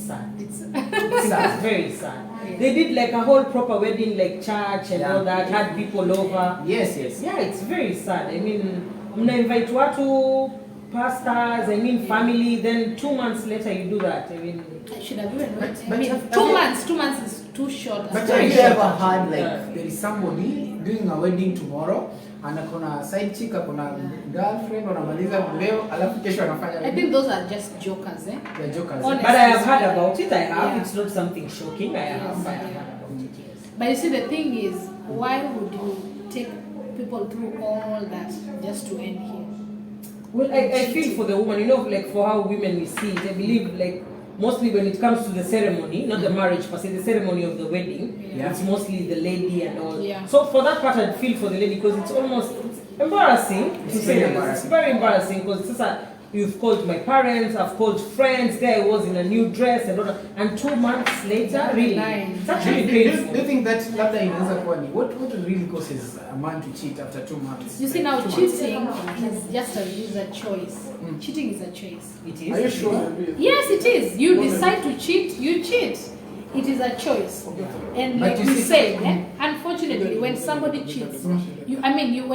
sad. It's very sad. Yeah. They did like a whole proper wedding, like church and all that, had people over. Yes. Yeah, it's very sad. I mean, mna invite watu, pastors, family, then 2 months later you do that. I mean, I should have given it. I mean, 2 months. 2 months is too short. But have you ever had like there is somebody doing a wedding tomorrow and akona side chick, akona girlfriend, wanamaliza leo alafu kesho anafanya? I think those are just jokers, eh? They're jokers. Honestly, but I have heard about it. I have. Yeah. It's not something shocking. I have heard about it. Yes. But you see, the thing is, why would you take people through all that just to end here? Well, I feel for the woman, like for how women we see it. I believe like mostly when it comes to the ceremony, not the marriage per se, the ceremony of the wedding, it's mostly the lady and all. Yeah. So for that part, I'd feel for the lady because it's embarrassing to say that. It's very embarrassing because it's just you've called my parents, I've called friends, there I was in a new dress and all that, and 2 months later, really, it's actually painful. Do you think that labda inaweza kuwa ni what really causes a man to cheat after 2 months? You see, now cheating is a choice. Cheating is a choice. It is. Are you sure? Yes, it is. You decide to cheat, you cheat. It is a choice. And like we said, unfortunately, when somebody cheats, when you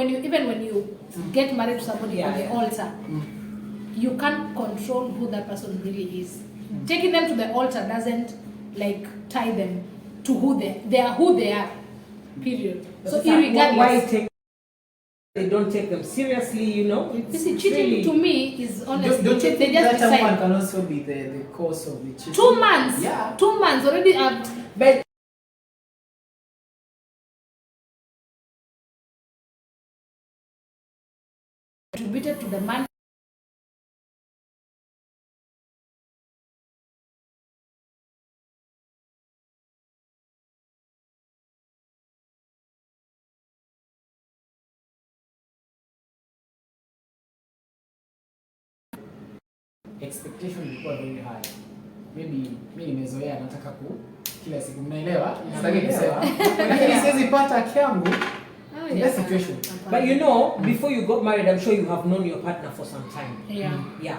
get married to somebody on the altar, you can't control who that person really is. Taking them to the altar doesn't like tie them to who they are who they are. Period. So irregardless. They don't take them seriously, You see, cheating really, to me is honestly. Don't you think that someone can also be the cause of the cheating? 2 months. Yeah. 2 months already. But attributed to the man. Expectation ilikuwa very high. Maybe mimi nimezoea nataka kila siku mnaelewa? Sitaki kusema. Lakini siwezi pata kiangu. In that situation. But before you got married, I'm sure you have known your partner for some time. Yeah.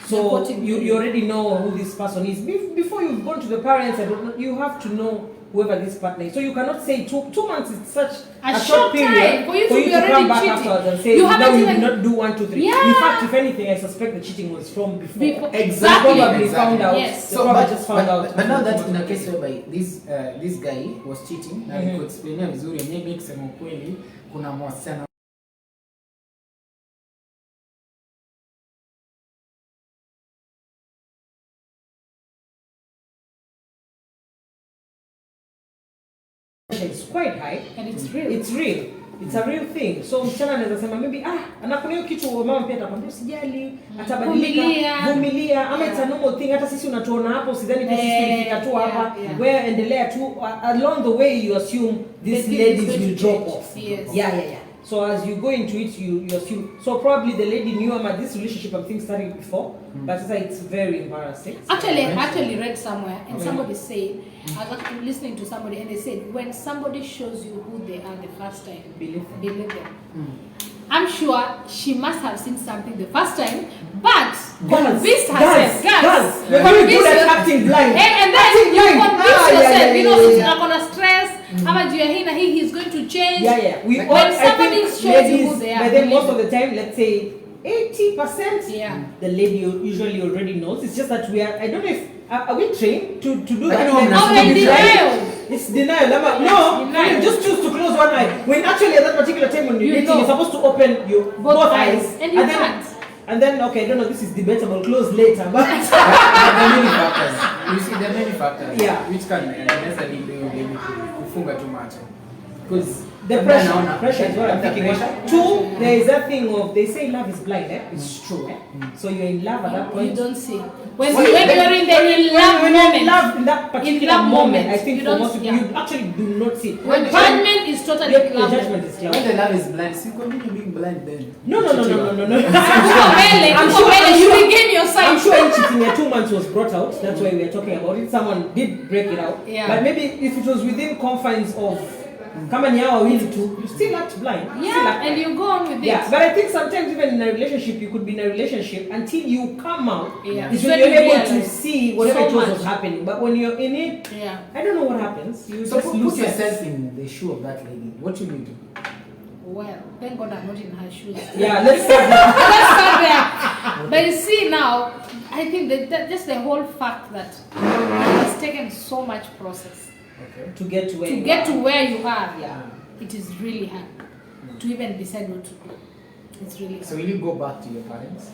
So you already know who this person is. Before you've gone to the parents, you have to know whoever this partner is. So you cannot say 2 months is such a short period for you to come back cheating. afterwards and say, now you did not do 1, 2, 3. Yeah. In fact, if anything, I suspect the cheating was from before. Exactly. Probably found out. Yes. So just found out. But now that in a case whereby this guy was cheating, na niko explainia vizuri, maybe kusema ukweli, kuna mwasichana it's quite high And it's real. It's a real thing. So msichana anaweza sema maybe anakuna hiyo kitu mama pia atakwambia usijali, atabadilika, vumilia ama it's a normal thing. Hata sisi unatuona hapo sidhani kwa sisi tulifika tu hapa. Wewe endelea tu along the way you assume these ladies will drop off. Yes. Yeah. So as you go into it, you assume. So probably the lady knew about this relationship I think started before, but it's very embarrassing. Actually, I actually read somewhere and somebody said, I was listening to somebody and they said, when somebody shows you who they are the first time, believe them. I'm sure she must have seen something the first time, but convinced herself. Guys, you're very good at acting blind. And then you convince yourself, it's not gonna stress. He's going to change. When somebody shows you who they are, but then most of the time, let's say 80%, the lady usually already knows. It's just that I don't know if are we trained to do that? It's denial. No, just choose to close one eye. When actually at that particular time when you're supposed to open your both eyes. And you can't. And then, okay, I don't know, this is debatable, close later, but... there are many factors. You see, there are many factors which can necessarily be kufunga too much. Because the pressure is what I'm thinking. 2, there is that thing of, they say love is blind, It's true, So you're in love at that point. You don't see. When you're in the love in that particular moment, I think for most people, you actually do not see. When judgment is totally clouded. Judgment is clouded. When the love is blind, see, continue being blind then. No. I'm sure you regain your sight. I'm sure cheating 2 months was brought out. That's why we are talking about it. Someone did break it out. Yeah. But maybe if it was within confines of Kama ni hao wawili tu, you still act blind. Yeah, and you go on with it. Yeah, but I think sometimes even in a relationship, you could be in a relationship until you come out. Yeah. It's when you're able to see whatever it was happening. But when you're in it, I don't know what happens. You so just put yourself in the shoe of that lady. What will you do? Well, thank God I'm not in her shoes. Yeah, let's start there. Let's start there. But you see now, I think that just the whole fact that it has taken so much process to get to where you are. Yeah, it is really hard to even decide what to do. It's really hard. So will you go back to your parents?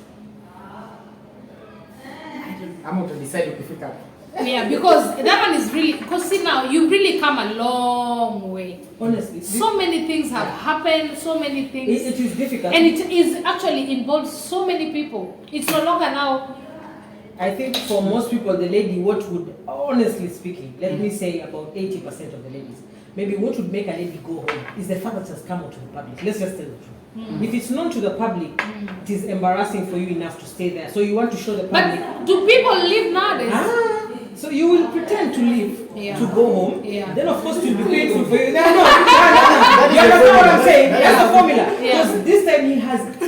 I don't know. I'm going to decide to pick up. Yeah, because that one is really, because see now, you've really come a long way. Honestly. So many things have happened, so many things. It is difficult. And it is actually involves so many people. It's no longer now. I think for most people, the lady, what would, honestly speaking, let me say about 80% of the ladies, maybe what would make a lady go home is the fact that it has come out to the public. Let's just tell the truth. If it's known to the public, it is embarrassing for you enough to stay there. So you want to show the public. But do people live nowadays? So you will pretend to leave, to go home. Yeah. Then of course it will be painful for you. No. You understand what I'm saying? That's the formula. Because this time he has embarrassed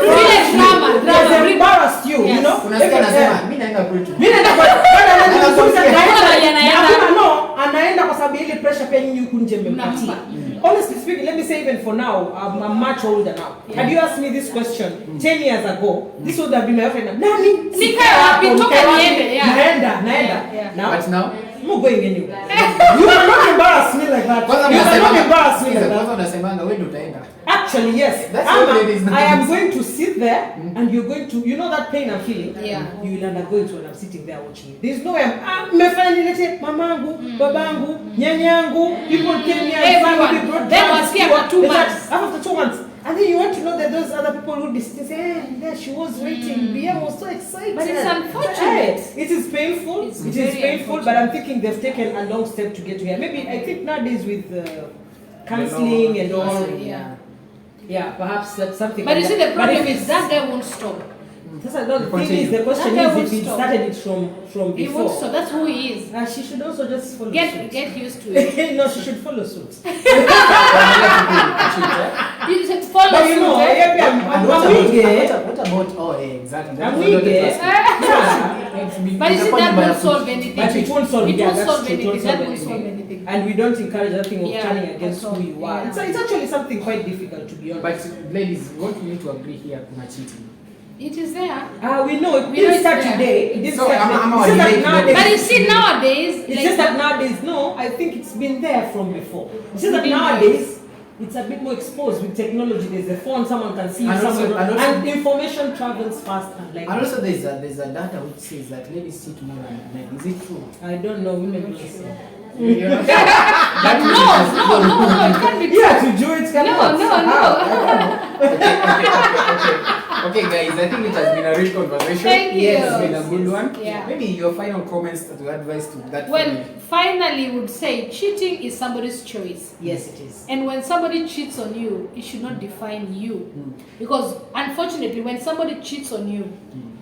you. He has embarrassed you, you know? Anaenda kwa sababu ile pressure pia nyinyi huku nje mmempatia. Honestly speaking, let me say even for now, I'm much older now. Had you asked me this question 10 years ago, this would have been my friend. Nani? Nikae wapi toka niende? Naenda. But now I'm not going anywhere. You cannot embarrass me like that. You cannot embarrass me like that. unasemanga wewe utaenda. Actually, yes. I am going to sit there and you're going to, you know that pain I'm feeling? Yeah. You will undergo it when I'm sitting there watching you. There's no way I'm mamangu, babangu, nyanyangu, people came here and family brought after 2 months. And then you want to know that those other people would be sitting saying, hey, there she was waiting. BM was so excited. But it's unfortunate. It is painful. It is painful, but I'm thinking they've taken a long step to get to here. Maybe I think nowadays with counseling and all. Yeah, perhaps that's something. But you see, the problem is that guy won't stop. The thing is, the question is if he started it from before. He won't stop. That's who he is. She should also just follow suit. Get used to it. No, she should follow suit. You should follow but you know, what about exactly. But you see, that won't solve anything. But it won't solve anything. That won't solve anything. And we don't encourage that thing of turning against who you are. It's actually something quite difficult, to be honest. But ladies, what we need to agree here, kuna cheating. It is there. We know it didn't start today. It didn't start today. But you see, nowadays, it's just that nowadays, no, I think it's been there from before. It's just that nowadays, it's a bit more exposed with technology. There's a phone, someone can see you, and information travels fast. And also, there's a data which says that ladies cheat more than men. Is it true? I don't know. Women don't say. No, it can't be true. Yeah, to do it. No. Okay, guys, I think it has been a rich conversation. Thank you. Yes, it's been a good one. Yeah. Maybe your final comments to advise to that. Well, finally, would say cheating is somebody's choice. Yes, it is. And when somebody cheats on you, it should not define you. Because unfortunately, when somebody cheats on you,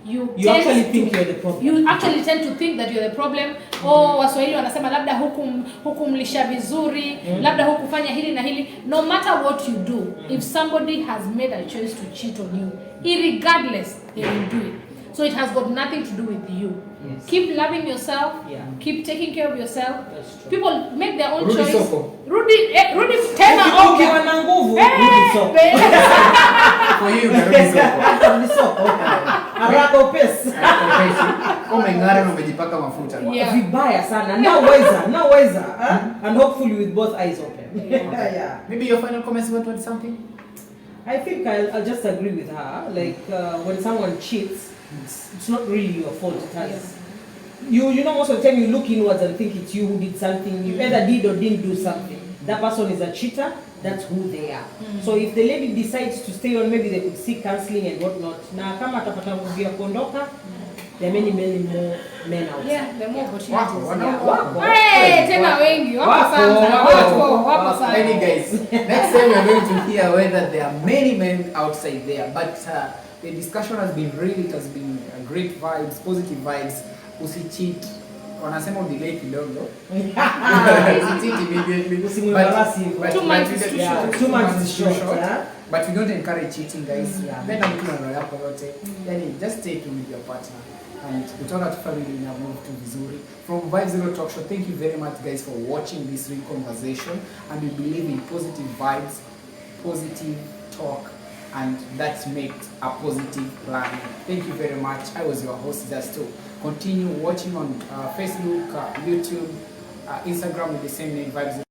you actually think you're the problem. You actually tend to think that you're the problem. Oh, Waswahili wanasema labda hukumlisha vizuri, labda hukufanya hili na hili. No matter what you do, if somebody has made a choice to cheat on you, irregardless, they will do it. So it has got nothing to do with you. Yes. Keep loving yourself. Yeah. Keep taking care of yourself. People make their own choice. Rudy Tema ukiwa na nguvu for you Rudy Soko. Haraka upesi. Umeng'ara na umejipaka mafuta. Vibaya sana. Now wiser. And hopefully with both eyes open. Yeah. Maybe your final comments about something? I think I'll just agree with her. Like when someone cheats, it's not really your fault. It has. You know, most of the time you look inwards and think it's you who did something. You either did or didn't do something. That person is a cheater. That's who they are. So if the lady decides to stay on, maybe they could seek counseling and whatnot. Na kama atapata nguvu ya kuondoka, there are many more men out. Yeah, there are more opportunities. Tena wengi. Wapo sana. Many guys. Next time we are going to hear whether there are many men outside there. But the discussion has been great. It has been great vibes, positive vibes. Usicheat. wanasema delay kidogo. Two months is too short. But we don't encourage cheating, guys. Penda mtu na roho yako yote. Yani just stay tuned with your partner. And kutoka tu family na move tu vizuri. From Vibe Zero Talk Show, thank you very much guys for watching this real conversation. And we believe in positive vibes, positive talk, and that makes a positive plan. Thank you very much. I was your host, just to continue watching on Facebook, YouTube, Instagram with the same name, Vibe Zero.